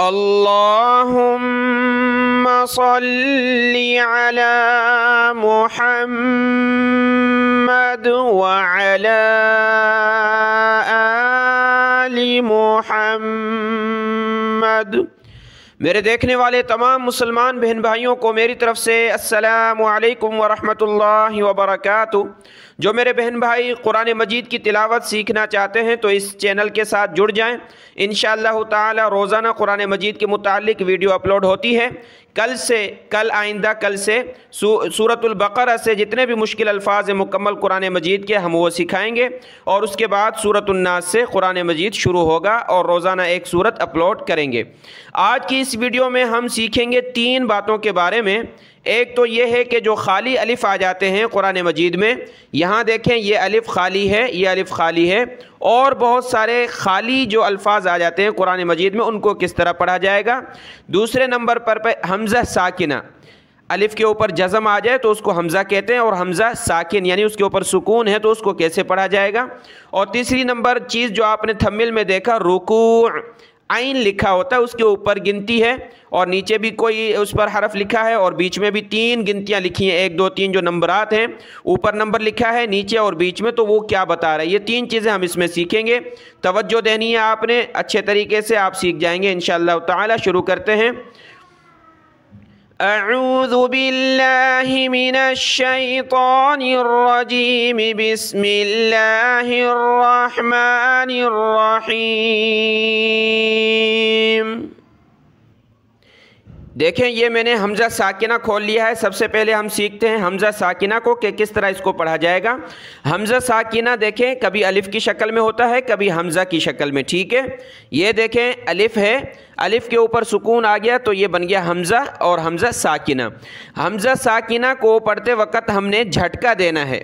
اللہم صلی علی محمد وعلی آل محمد۔ میرے دیکھنے والے تمام مسلمان بہن بھائیوں کو میری طرف سے السلام علیکم ورحمۃ اللہ وبرکاتہ۔ جو میرے بہن بھائی قرآن مجید کی تلاوت سیکھنا چاہتے ہیں تو اس چینل کے ساتھ جڑ جائیں۔ انشاءاللہ تعالی روزانہ قرآن مجید کے متعلق ویڈیو اپلوڈ ہوتی ہے۔ کل سے سورۃ البقرہ سے جتنے بھی مشکل الفاظ ہیں مکمل قرآن مجید کے ہم وہ سکھائیں گے، اور اس کے بعد سورۃ الناس سے قرآن مجید شروع ہوگا اور روزانہ ایک سورت اپلوڈ کریں گے۔ آج کی اس ویڈیو میں ہم سیکھیں گے 3 باتوں کے بارے میں۔ ایک تو یہ ہے کہ جو خالی الف آ جاتے ہیں قرآن مجید میں، یہاں دیکھیں یہ الف خالی ہے، یہ الف خالی ہے، اور بہت سارے خالی جو الفاظ آ جاتے ہیں قرآن مجید میں ان کو کس طرح پڑھا جائے گا۔ دوسرے نمبر پر حمزہ ساکنہ، الف کے اوپر جزم آ جائے تو اس کو حمزہ کہتے ہیں، اور حمزہ ساکن یعنی اس کے اوپر سکون ہے تو اس کو کیسے پڑھا جائے گا۔ اور تیسری نمبر چیز جو آپ نے تھمبنیل میں دیکھا، رکوع، عین لکھا ہوتا ہے، اس کے اوپر گنتی ہے اور نیچے بھی کوئی اس پر حرف لکھا ہے، اور بیچ میں بھی 3 گنتیاں لکھی ہیں، 1 2 3 جو نمبرات ہیں، اوپر نمبر لکھا ہے نیچے اور بیچ میں، تو وہ کیا بتا رہا ہے۔ یہ 3 چیزیں ہم اس میں سیکھیں گے، توجہ دینی ہے آپ نے، اچھے طریقے سے آپ سیکھ جائیں گے انشاءاللہ تعالی۔ شروع کرتے ہیں۔ اعوذ باللہ من الشیطان الرجیم، بسم اللہ الرحمن الرحیم۔ دیکھیں یہ میں نے حمزہ ساکنہ کھول لیا ہے۔ سب سے پہلے ہم سیکھتے ہیں حمزہ ساکنہ کو کہ کس طرح اس کو پڑھا جائے گا۔ حمزہ ساکنہ دیکھیں کبھی الف کی شکل میں ہوتا ہے، کبھی حمزہ کی شکل میں، ٹھیک ہے۔ یہ دیکھیں الف ہے، الف کے اوپر سکون آ گیا تو یہ بن گیا حمزہ اور حمزہ ساکنہ۔ حمزہ ساکنہ کو پڑھتے وقت ہم نے جھٹکا دینا ہے،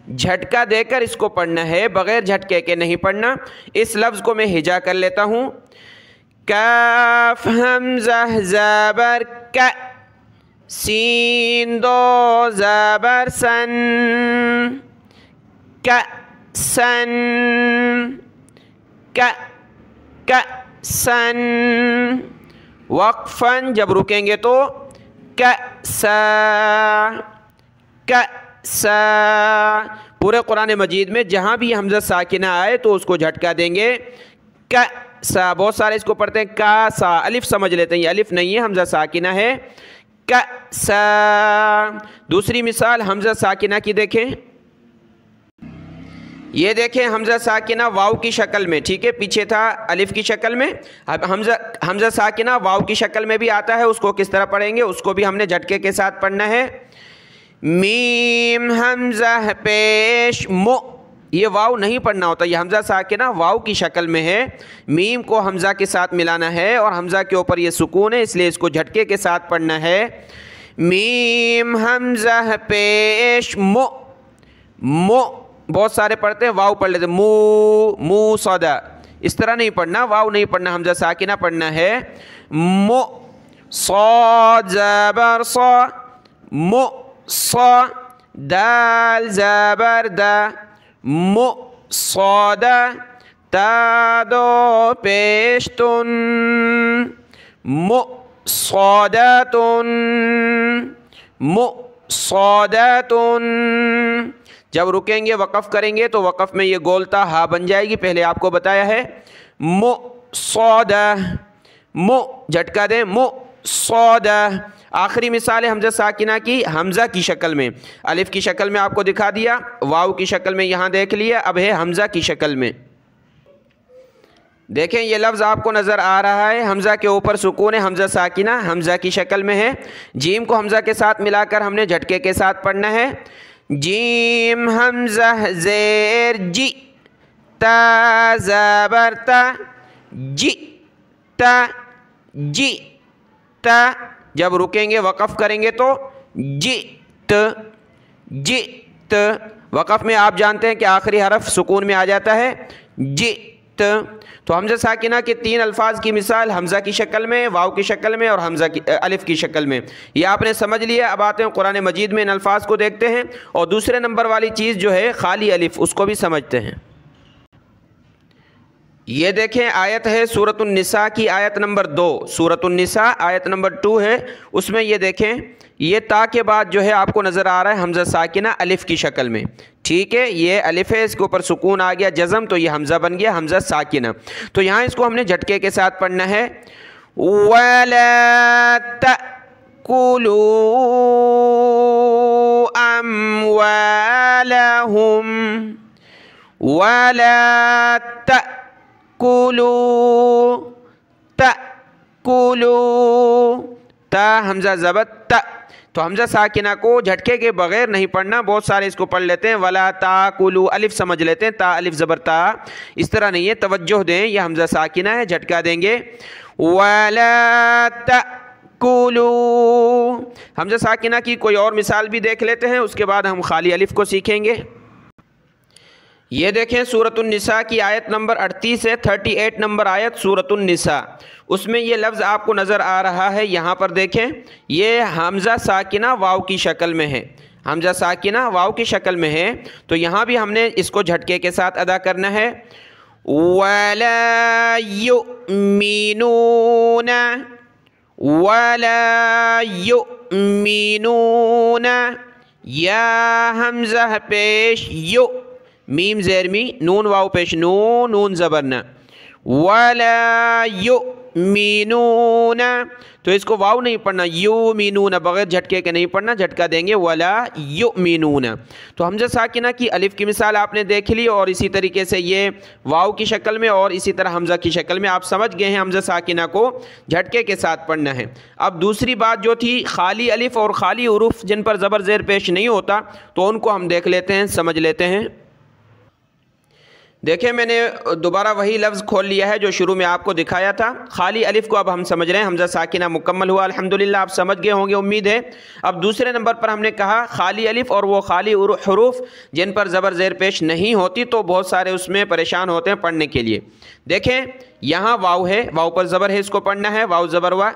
جھٹکا دے کر اس کو پڑھنا ہے، بغیر جھٹکے کے نہیں پڑھنا۔ اس لفظ کو میں ہجا کر لیتا ہوں۔ کاف حمزہ زبر کا، سین دو زبر سن، کا سن، کا سن۔ وقفاً جب رکیں گے تو کأسا، کأسا۔ پورے قرآن مجید میں جہاں بھی حمزہ ساکنہ آئے تو اس کو جھٹکا دیں گے، کأسا۔ بہت سارے اس کو پڑھتے ہیں کاسا، الف سمجھ لیتے ہیں، یہ الف نہیں ہے، حمزہ ساکنہ ہے، کأسا۔ دوسری مثال حمزہ ساکنہ کی دیکھیں، یہ دیکھیں حمزہ ساکنہ واو کی شکل میں، ٹھیک ہے، پیچھے تھا الف کی شکل میں، اب حمزہ ساکنہ واو کی شکل میں بھی آتا ہے، اس کو کس طرح پڑھیں گے، اس کو بھی ہم نے جھٹکے کے ساتھ پڑھنا ہے۔ میم حمزہ پیش مو، یہ واو نہیں پڑھنا ہوتا، یہ حمزہ ساکنہ واو کی شکل میں ہے، میم کو حمزہ کے ساتھ ملانا ہے اور حمزہ کے اوپر یہ سکون ہے، اس لیے اس کو جھٹکے کے ساتھ پڑھنا ہے۔ میم حمزہ پیش مو، مو۔ بہت سارے پڑھتے ہیں واو پڑھ لیتے ہیں، مو، مو صدا، اس طرح نہیں پڑھنا، واو نہیں پڑھنا، حمزہ ساکنہ پڑھنا ہے۔ مو، صاد زبر صا، مو صا، دال زبر دا، مو صادا، تا دو پیش تن، مو صاداتن، مو صاداتن۔ جب رکیں گے وقف کریں گے تو وقف میں یہ گولتا ہا بن جائے گی، پہلے آپ کو بتایا ہے۔ مو صادہ، مو جھٹکا دیں، مو صادہ۔ آخری مثال ہے حمزہ ساکنہ کی حمزہ کی شکل میں، الف کی شکل میں آپ کو دکھا دیا، واو کی شکل میں یہاں دیکھ لیا، اب ہے حمزہ کی شکل میں۔ دیکھیں یہ لفظ آپ کو نظر آ رہا ہے، حمزہ کے اوپر سکون ہے، حمزہ ساکنہ حمزہ کی شکل میں ہے، جیم کو حمزہ کے ساتھ ملا کر ہم نے جھٹکے کے ساتھ پڑھنا ہے۔ جیم حمزہ زیر جی، تا زبر تا، جی تا، جی تا۔ جب رکیں گے وقف کریں گے تو جئت، جئت۔ وقف میں آپ جانتے ہیں کہ آخری حرف سکون میں آ جاتا ہے، جئت۔ تو حمزہ ساکنہ کے 3 الفاظ کی مثال حمزہ کی شکل میں، واو کی شکل میں اور حمزہ کی الف کی شکل میں، یہ آپ نے سمجھ لیا۔ اب آتے ہیں قرآن مجید میں ان الفاظ کو دیکھتے ہیں، اور دوسرے نمبر والی چیز جو ہے خالی الف، اس کو بھی سمجھتے ہیں۔ یہ دیکھیں آیت ہے سورۃ النساء کی آیت نمبر 2، سورۃ النساء آیت نمبر 2 ہے، اس میں یہ دیکھیں یہ تا کے بعد جو ہے آپ کو نظر آ رہا ہے حمزہ ساکنہ الف کی شکل میں، ٹھیک ہے، یہ الف ہے، اس کے اوپر سکون آ گیا جزم، تو یہ حمزہ بن گیا حمزہ ساکنہ۔ تو یہاں اس کو ہم نے جھٹکے کے ساتھ پڑھنا ہے، وَلَا تَأْكُلُوا أَمْوَالَهُمْ وَلَا تَأْكُلُوا تا حمزہ زبر تا، تو حمزہ ساکنہ کو جھٹکے کے بغیر نہیں پڑھنا، بہت سارے اس کو پڑھ لیتے ہیں ولا تاکلوا الف سمجھ لیتے ہیں، تا الف زبر تا، اس طرح نہیں ہے، توجہ دیں، یہ حمزہ ساکنہ ہے، جھٹکا دیں گے، ولا تاکلوا۔ حمزہ ساکنہ کی کوئی اور مثال بھی دیکھ لیتے ہیں، اس کے بعد ہم خالی الف کو سیکھیں گے۔ یہ دیکھیں سورۃ النساء کی آیت نمبر 38 ہے، 38 نمبر آیت سورۃ النساء، اس میں یہ لفظ آپ کو نظر آ رہا ہے، یہاں پر دیکھیں یہ حمزہ ساکنہ واو کی شکل میں ہے، حمزہ ساکنہ واو کی شکل میں ہے، تو یہاں بھی ہم نے اس کو جھٹکے کے ساتھ ادا کرنا ہے، وَلَا يُؤْمِنُونَ وَلَا يُؤْمِنُونَ، یا حمزہ پیش یو، میم زیرمی، نون واو پیش نون، نون زبر نہ، وَلَا يُؤْمِنُونَ، تو اس کو واو نہیں پڑھنا، یُؤْمِنُونَ بغیر جھٹکے کے نہیں پڑھنا، جھٹکا دیں گے وَلَا يُؤْمِنُونَ۔ تو حمزہ ساکنہ کی الف کی مثال آپ نے دیکھ لی، اور اسی طریقے سے یہ واو کی شکل میں اور اسی طرح حمزہ کی شکل میں آپ سمجھ گئے ہیں حمزہ ساکنہ کو جھٹکے کے ساتھ پڑھنا ہے۔ اب دوسری بات جو تھی خالی الف اور خالی حروف جن پر زبر زیر پیش نہیں ہوتا، تو ان کو ہم دیکھ لیتے ہیں، سمجھ لیتے ہیں۔ دیکھیں میں نے دوبارہ وہی لفظ کھول لیا ہے جو شروع میں آپ کو دکھایا تھا، خالی الف کو اب ہم سمجھ رہے ہیں، حمزہ ساکنہ مکمل ہوا، الحمدللہ آپ سمجھ گئے ہوں گے امید ہے۔ اب دوسرے نمبر پر ہم نے کہا خالی الف اور وہ خالی حروف جن پر زبر زیر پیش نہیں ہوتی، تو بہت سارے اس میں پریشان ہوتے ہیں پڑھنے کے لیے۔ دیکھیں یہاں واو ہے، واو پر زبر ہے، اس کو پڑھنا ہے، واو زبر وا،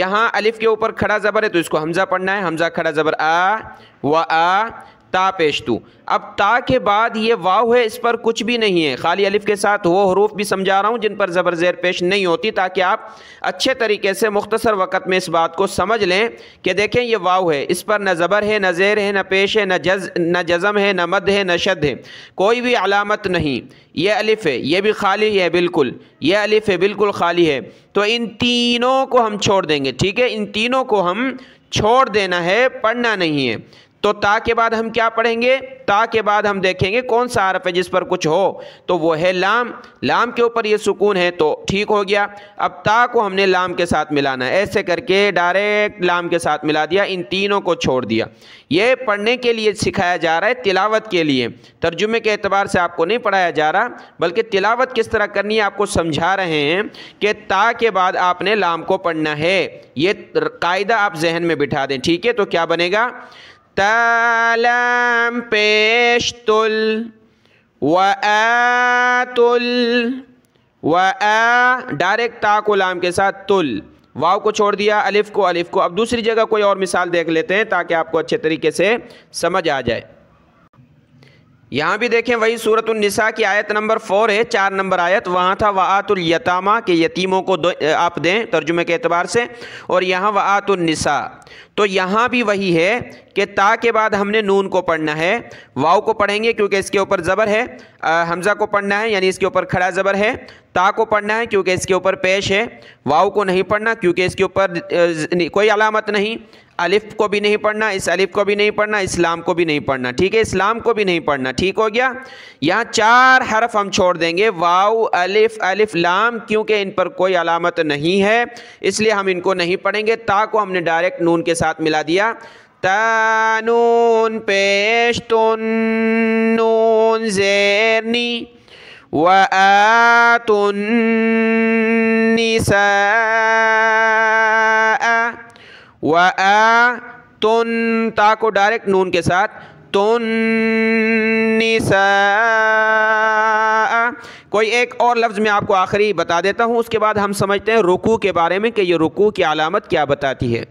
یہاں الف کے اوپر کھڑا زبر ہے تو اس کو حمزہ پڑھنا ہے، حمزہ کھڑا زبر آ و آ، تا پیش تو۔ اب تا کے بعد یہ واو ہے، اس پر کچھ بھی نہیں ہے، خالی الف کے ساتھ وہ حروف بھی سمجھا رہا ہوں جن پر زبر زیر پیش نہیں ہوتی، تاکہ آپ اچھے طریقے سے مختصر وقت میں اس بات کو سمجھ لیں کہ دیکھیں یہ واو ہے، اس پر نہ زبر ہے، نہ زیر ہے، نہ پیش ہے، نہ جزم ہے، نہ مد ہے، نہ شد ہے، کوئی بھی علامت نہیں، یہ الف ہے، یہ بھی خالی ہے بالکل، یہ الف ہے بالکل خالی ہے، تو ان تینوں کو ہم چھوڑ دیں گے، ٹھیک ہے، ان تینوں کو ہم چھوڑ دینا ہے، پڑھنا نہیں ہے۔ تو تا کے بعد ہم کیا پڑھیں گے؟ تا کے بعد ہم دیکھیں گے کون سا حرف ہے جس پر کچھ ہو، تو وہ ہے لام، لام کے اوپر یہ سکون ہے تو ٹھیک ہو گیا۔ اب تا کو ہم نے لام کے ساتھ ملانا ہے، ایسے کر کے ڈائریکٹ لام کے ساتھ ملا دیا، ان تینوں کو چھوڑ دیا۔ یہ پڑھنے کے لیے سکھایا جا رہا ہے، تلاوت کے لیے، ترجمے کے اعتبار سے آپ کو نہیں پڑھایا جا رہا، بلکہ تلاوت کس طرح کرنی ہے آپ کو سمجھا رہے ہیں کہ تا کے بعد آپ نے لام کو پڑھنا ہے، یہ قاعدہ آپ ذہن میں بٹھا دیں، ٹھیک ہے؟ تو کیا بنے گا؟ تا لام پیش تل وآتل، ڈائریکٹ تا کو لام کے ساتھ تل، واو کو چھوڑ دیا، الف کو، الف کو۔ اب دوسری جگہ کوئی اور مثال دیکھ لیتے ہیں تاکہ آپ کو اچھے طریقے سے سمجھ آ جائے۔ یہاں بھی دیکھیں وہی سورۃ النساء کی آیت نمبر 4 ہے، 4 نمبر آیت، وہاں تھا وآتوا الیتامی کہ یتیموں کو آپ دیں ترجمے کے اعتبار سے، اور یہاں وآتوا النساء، تو یہاں بھی وہی ہے کہ تا کے بعد ہم نے نون کو پڑھنا ہے، واو کو پڑھیں گے کیونکہ اس کے اوپر زبر ہے، حمزہ کو پڑھنا ہے یعنی اس کے اوپر کھڑا زبر ہے، تا کو پڑھنا ہے کیونکہ اس کے اوپر پیش ہے، واو کو نہیں پڑھنا کیونکہ اس کے اوپر کوئی علامت نہیں، الف کو بھی نہیں پڑھنا، اس الف کو بھی نہیں پڑھنا، اسلام کو بھی نہیں پڑھنا، ٹھیک ہے، اسلام کو بھی نہیں پڑھنا، ٹھیک ہو گیا۔ یہاں 4 حرف ہم چھوڑ دیں گے، واو، الف، الف لام، کیونکہ ان پر کوئی علامت نہیں ہے اس لیے ہم ان کو نہیں پڑھیں گے۔ تا کو ہم نے ڈائریکٹ نون کے ساتھ ملا دیا، تا نون پیش تن، نون زیرنی، وآتوا النساء، تن، تا کو ڈائریکٹ نون کے ساتھ تن نساء۔ کوئی ایک اور لفظ میں آپ کو آخری بتا دیتا ہوں، اس کے بعد ہم سمجھتے ہیں رکوع کے بارے میں کہ یہ رکوع کی علامت کیا بتاتی ہے۔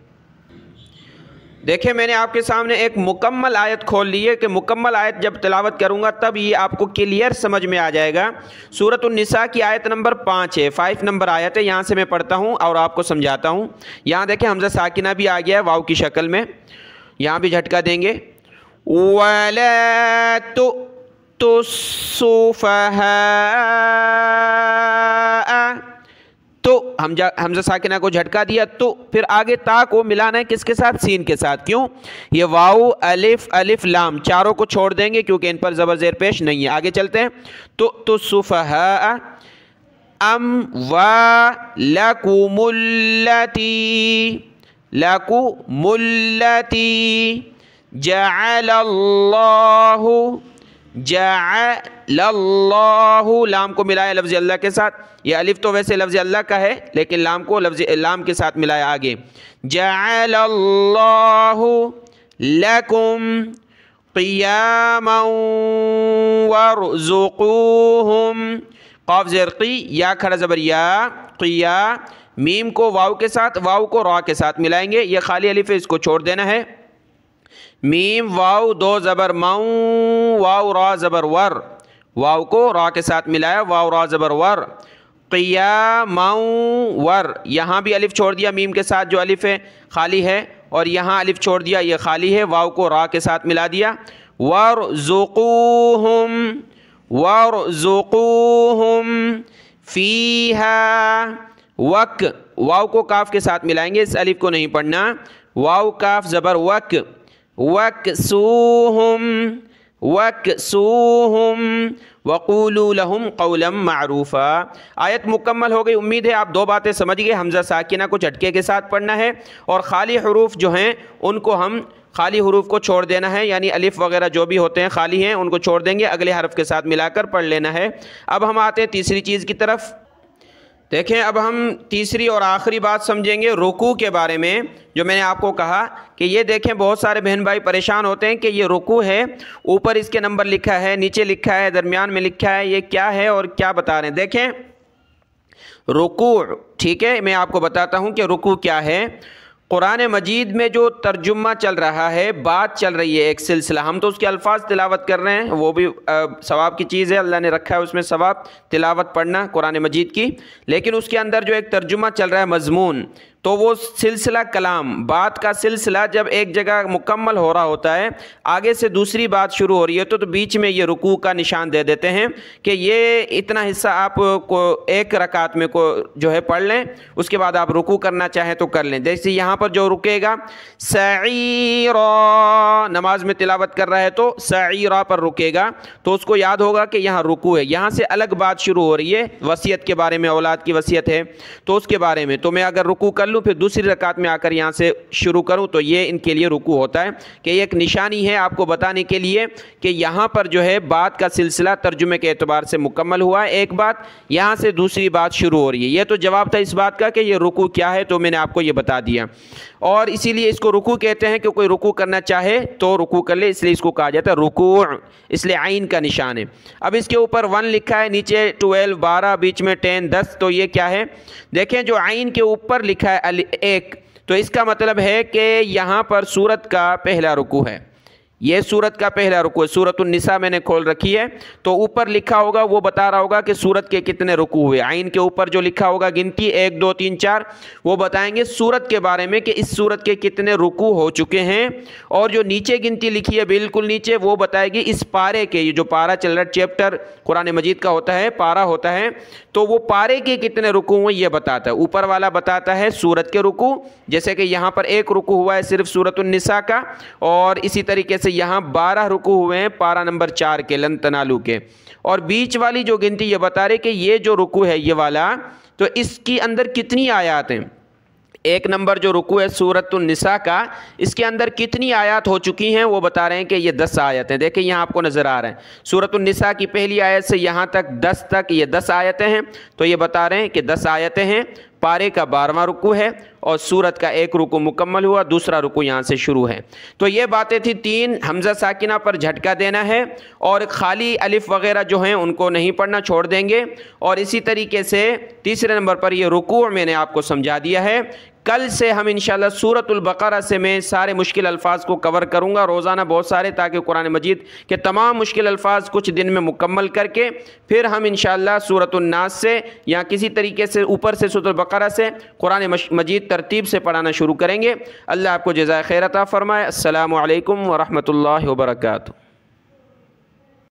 دیکھیں میں نے آپ کے سامنے ایک مکمل آیت کھول لی ہے کہ مکمل آیت جب تلاوت کروں گا تب یہ آپ کو کلیئر سمجھ میں آ جائے گا۔ سورۃ النساء کی آیت نمبر 5 ہے، 5 نمبر آیت ہے، یہاں سے میں پڑھتا ہوں اور آپ کو سمجھاتا ہوں۔ یہاں دیکھیں حمزہ ساکنہ بھی آ گیا ہے واو کی شکل میں، یہاں بھی جھٹکا دیں گے۔ وَلَا تُؤْتُوا السُّفَهَاءَ، تو حمزہ ساکنہ کو جھٹکا دیا، تو پھر آگے تا کو ملانا ہے کس کے ساتھ؟ سین کے ساتھ۔ کیوں؟ یہ واو الف الف لام چاروں کو چھوڑ دیں گے کیونکہ ان پر زبر زیر پیش نہیں ہے۔ آگے چلتے ہیں۔ تو السفہاء لکم اللاتی جعل اللہ لام کو ملایا لفظ اللہ کے ساتھ، یہ الف تو ویسے لفظ اللہ کا ہے لیکن لام کو لفظ لام کے ساتھ ملایا آگے۔ جعل اللہ لکم قیاما وارزقوہم، قاف زیر قی، یا کھڑا زبر یا، قیا، میم کو واو کے ساتھ، واو کو را کے ساتھ ملائیں گے، یہ خالی الف ہے اس کو چھوڑ دینا ہے۔ میم واو دو زبر ماؤں، واو را زبر ور، واو کو را کے ساتھ ملایا، واو را زبر ور، قیاما ور، یہاں بھی الف چھوڑ دیا میم کے ساتھ جو الف ہے خالی ہے، اور یہاں الف چھوڑ دیا یہ خالی ہے، واو کو را کے ساتھ ملا دیا۔ وارزقوہم فیہا، وک، واو کو کاف کے ساتھ ملائیں گے، اس الف کو نہیں پڑھنا، واو کاف زبر وک، وکسوہم وقولوا لہم قولا معروفا۔ آیت مکمل ہو گئی، امید ہے آپ دو باتیں سمجھ گئے۔ حمزہ ساکنہ کو جھٹکے کے ساتھ پڑھنا ہے اور خالی حروف جو ہیں ان کو ہم خالی حروف کو چھوڑ دینا ہے، یعنی الف وغیرہ جو بھی ہوتے ہیں خالی ہیں ان کو چھوڑ دیں گے، اگلے حرف کے ساتھ ملا کر پڑھ لینا ہے۔ اب ہم آتے ہیں تیسری چیز کی طرف۔ دیکھیں اب ہم تیسری اور آخری بات سمجھیں گے رکوع کے بارے میں، جو میں نے آپ کو کہا کہ یہ دیکھیں بہت سارے بہن بھائی پریشان ہوتے ہیں کہ یہ رکوع ہے، اوپر اس کے نمبر لکھا ہے، نیچے لکھا ہے، درمیان میں لکھا ہے، یہ کیا ہے اور کیا بتا رہے ہیں؟ دیکھیں رکوع، ٹھیک ہے، میں آپ کو بتاتا ہوں کہ رکوع کیا ہے۔ قرآن مجید میں جو ترجمہ چل رہا ہے، بات چل رہی ہے ایک سلسلہ، ہم تو اس کے الفاظ تلاوت کر رہے ہیں، وہ بھی ثواب کی چیز ہے، اللہ نے رکھا ہے اس میں ثواب تلاوت پڑھنا قرآن مجید کی، لیکن اس کے اندر جو ایک ترجمہ چل رہا ہے مضمون، تو وہ سلسلہ کلام، بات کا سلسلہ جب ایک جگہ مکمل ہو رہا ہوتا ہے، آگے سے دوسری بات شروع ہو رہی ہے تو بیچ میں یہ رکوع کا نشان دے دیتے ہیں کہ یہ اتنا حصہ آپ کو ایک رکعت میں کو جو ہے پڑھ لیں، اس کے بعد آپ رکوع کرنا چاہیں تو کر لیں۔ جیسے یہاں پر جو رکے گا سعیرا، نماز میں تلاوت کر رہا ہے تو سعیرا پر رکے گا، تو اس کو یاد ہوگا کہ یہاں رکوع ہے، یہاں سے الگ بات شروع ہو رہی ہے، وصیت کے بارے میں، اولاد کی وصیت ہے تو اس کے بارے میں، تو میں اگر رکوع کر لوں پھر دوسری رکعت میں آ کر یہاں سے شروع کروں تو یہ ان کے لیے رکوع ہوتا ہے، کہ یہ ایک نشانی ہے آپ کو بتانے کے لیے کہ یہاں پر جو ہے بات کا سلسلہ ترجمے کے اعتبار سے مکمل ہوا ہے، ایک بات یہاں سے دوسری بات شروع ہو رہی ہے۔ یہ تو جواب تھا اس بات کا کہ یہ رکوع کیا ہے، تو میں نے آپ کو یہ بتا دیا، اور اسی لیے اس کو رکوع کہتے ہیں کہ کوئی رکوع کرنا چاہے تو رکوع کر لے، اس لیے اس کو کہا جاتا ہے رکوع، اس لیے عین کا نشان ہے۔ اب اس کے اوپر 1 لکھا ہے، نیچے 12 12، بیچ میں 10 10، تو یہ کیا ہے؟ دیکھیں جو عین کے اوپر لکھا ہے 1، تو اس کا مطلب ہے کہ یہاں پر سورت کا پہلا رکوع ہے، یہ سورت کا پہلا رکوع ہے۔ سورۃ النساء میں نے کھول رکھی ہے، تو اوپر لکھا ہوگا وہ بتا رہا ہوگا کہ سورت کے کتنے رکوع ہوئے، عین کے اوپر جو لکھا ہوگا گنتی 1 2 3 4، وہ بتائیں گے سورت کے بارے میں کہ اس سورت کے کتنے رکوع ہو چکے ہیں، اور جو نیچے گنتی لکھی ہے بالکل نیچے وہ بتائے گی اس پارے کے، یہ جو پارا چل رہا ہے چیپٹر قرآن مجید کا ہوتا ہے، پارا ہوتا ہے، تو وہ پارے کے کتنے رکوع ہوئے یہ بتاتا ہے۔ اوپر والا بتاتا ہے سورت کے رکوع، جیسے کہ یہاں پر 1 رکوع ہوا ہے صرف سورۃ النساء کا، اور اسی طریقے سے یہاں 12 رکوع ہوئے ہیں پارہ نمبر 4 کے لن تنالو کے، اور بیچ والی جو گنتی یہ بتا رہے کہ یہ جو رکوع ہے یہ والا، تو اس کی اندر کتنی آیات ہیں۔ 1 نمبر جو رکوع ہے سورۃ النساء کا، اس کے اندر کتنی آیات ہو چکی ہیں وہ بتا رہے ہیں کہ یہ 10 آیت ہیں۔ دیکھیں یہاں آپ کو نظر آ رہا ہے سورۃ النساء کی پہلی آیت سے یہاں تک 10 تک یہ 10 آیتیں ہیں، تو یہ بتا رہے ہیں کہ 10 آیتیں ہیں، پارے کا 12واں رکوع ہے، اور سورت کا 1 رکوع مکمل ہوا، دوسرا رکوع یہاں سے شروع ہے۔ تو یہ باتیں تھی 3، حمزہ ساکنہ پر جھٹکا دینا ہے، اور خالی الف وغیرہ جو ہیں ان کو نہیں پڑھنا، چھوڑ دیں گے، اور اسی طریقے سے تیسرے نمبر پر یہ رکوع میں نے آپ کو سمجھا دیا ہے کل سے ہم انشاءاللہ سورۃ البقرہ سے میں سارے مشکل الفاظ کو کور کروں گا روزانہ بہت سارے، تاکہ قرآن مجید کے تمام مشکل الفاظ کچھ دن میں مکمل کر کے پھر ہم انشاءاللہ سورۃ الناس سے یا کسی طریقے سے اوپر سے سورۃ البقرہ سے قرآن مجید ترتیب سے پڑھانا شروع کریں گے۔ اللہ آپ کو جزائے خیر عطا فرمائے۔ السلام علیکم ورحمۃ اللہ وبرکاتہ۔